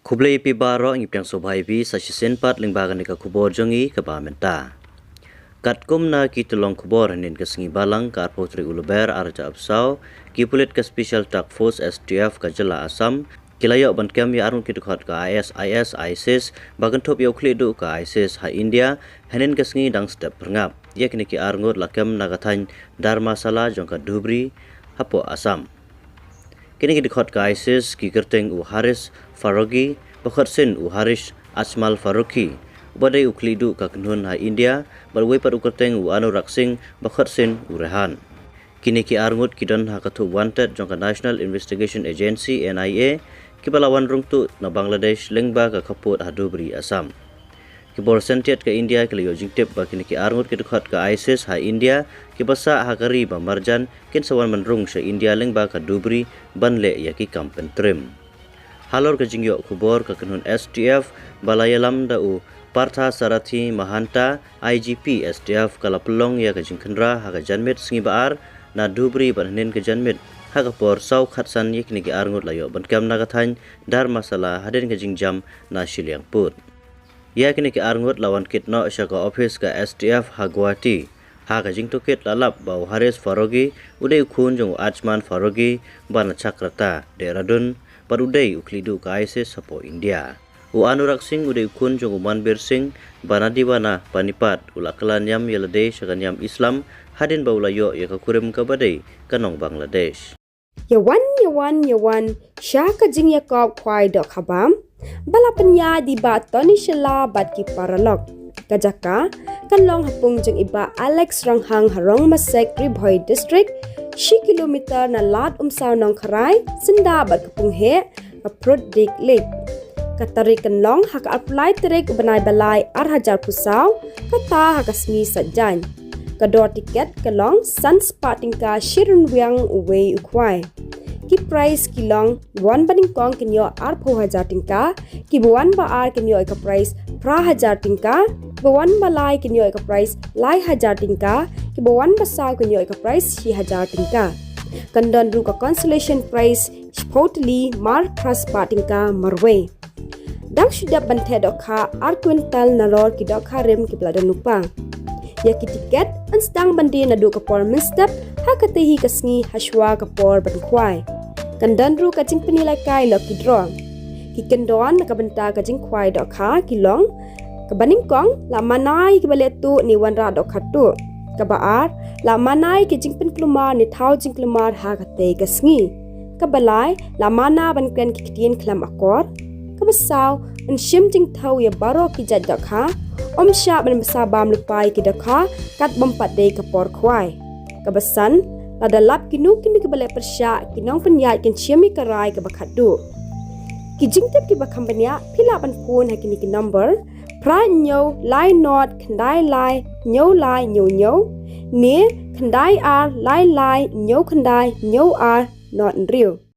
Kublai pi baro ang ipyang sobhay pi sa sisenpat lingbagan ni kakubor jongi kabamenta. Katkum na kitulong kubor hanin kasingi balang ka arpotri uluber arja absaw kipulit ka special task force STF ka jala Assam kilayo bandkem ya arun kitukhat ka ISIS ISIS bagantop ya Khliehduh ka ISIS ha India hanin kasingi dang step perngap yakni ki arngot lakem nagathan dharma sala jong ka Dhubri hapo Assam. Kini kitukhat ka ISIS ki kerteng u Haris Farogi bakharsin u Harish Asmal Faruqi badai u Khliehduh ka Kynthup ha India balwai par u kerteng u Anurak Singh bakharsin u Rehan. Kini ki arngot kidon ha kathu wanted jong ka National Investigation Agency NIA ki balawan rungtu na Bangladesh lengba ka kaput ha Dhubri Assam. Ki bor sentiat ka India ki layo jingtip ba kini ki arngot kitukhat ka ISIS ha India ki basa ha kari ba marjan kin sawan manrung sa India lengba ka Dhubri banle ya ki kampen trim. Halor ka jingyo kubor ka Kynthup STF balayalam da u Partha Sarathi Mahanta IGP STF kala pelong ya ka jingkhendra ha ka janmit singi baar na Dhubri banhanin ka janmit ha ka por sau khatsan yakni ki arngot layo bankam nagathan dharma sala hadin ka jingjam na Shiliang put. Ya kini ki arngot lawan kitno sya ka office ka STF ha Guwahati ha ka jingtukit lalap bau Haris Farogi udai khun jong Ajman Farogi bana Chakrata Dehradun parudai u Khliehduh ka ISIS sapo India. U Anurak Singh udai khun jong Manbir Singh bana diwana panipat ulakalan yam yalade syakan yam Islam hadin bau layo ya ka kurim ka badai kanong Bangladesh. Yawan Shah ka jing yakop kwai dok habam balapanya di ba Tony Shala bat ki paralog kajaka kanlong hapung jeng iba Alex Ranghang harong Masek Ribhoi district 10 kilometer na lat umsaw nong karai senda bat kapung he aprut dik lake katari kanlong hak apply terik banai balai arhajar pusaw kata hak asmi sajan kador tiket kalong sunspa tingka shirun wiang uwei ukwai ki price kilong wan baning kong kinyo ar 4000 tingka ki buan ba ar kinyo ka price pra 1000 tingka buan ba lai kinyo ka price lai 1000 tingka ki buan ba saw kinyo ka price 6000 tingka kandon ru ka consolation price spotly mar pras pa tingka marwe dang sudah banthe dokha ar kwintal na lor ki dokha rem ki bladan lupa ya ki tiket an stang bandi na du ka por minstep ha katehi kasngi hashwa ka por ban khwai kandan ru ka jing penilai kai lo ki drong ki kendon ka benta ka jing khwai dokha ki long ka baning kong la manai ki baletu ni wanra dokha tu ka baar la manai ki jing pen klumar ni thau jing klumar ha ka te kasngi ka balai la mana ban kren ki kitien klam akor ka basaw an shim jing thau ya baro ki jat dokha om sha ban basa bam lupai ki dokha kat bompat de ka por khwai ka basan la dalap ki nu kini ki bale persya ki nong penyai kin chiami karai ka bakhadu ki jingtep ki bakhambanya phila ban phone ha kini ki number pra nyo lai not khandai lai nyo ne khandai ar lai nyo khandai nyo ar not real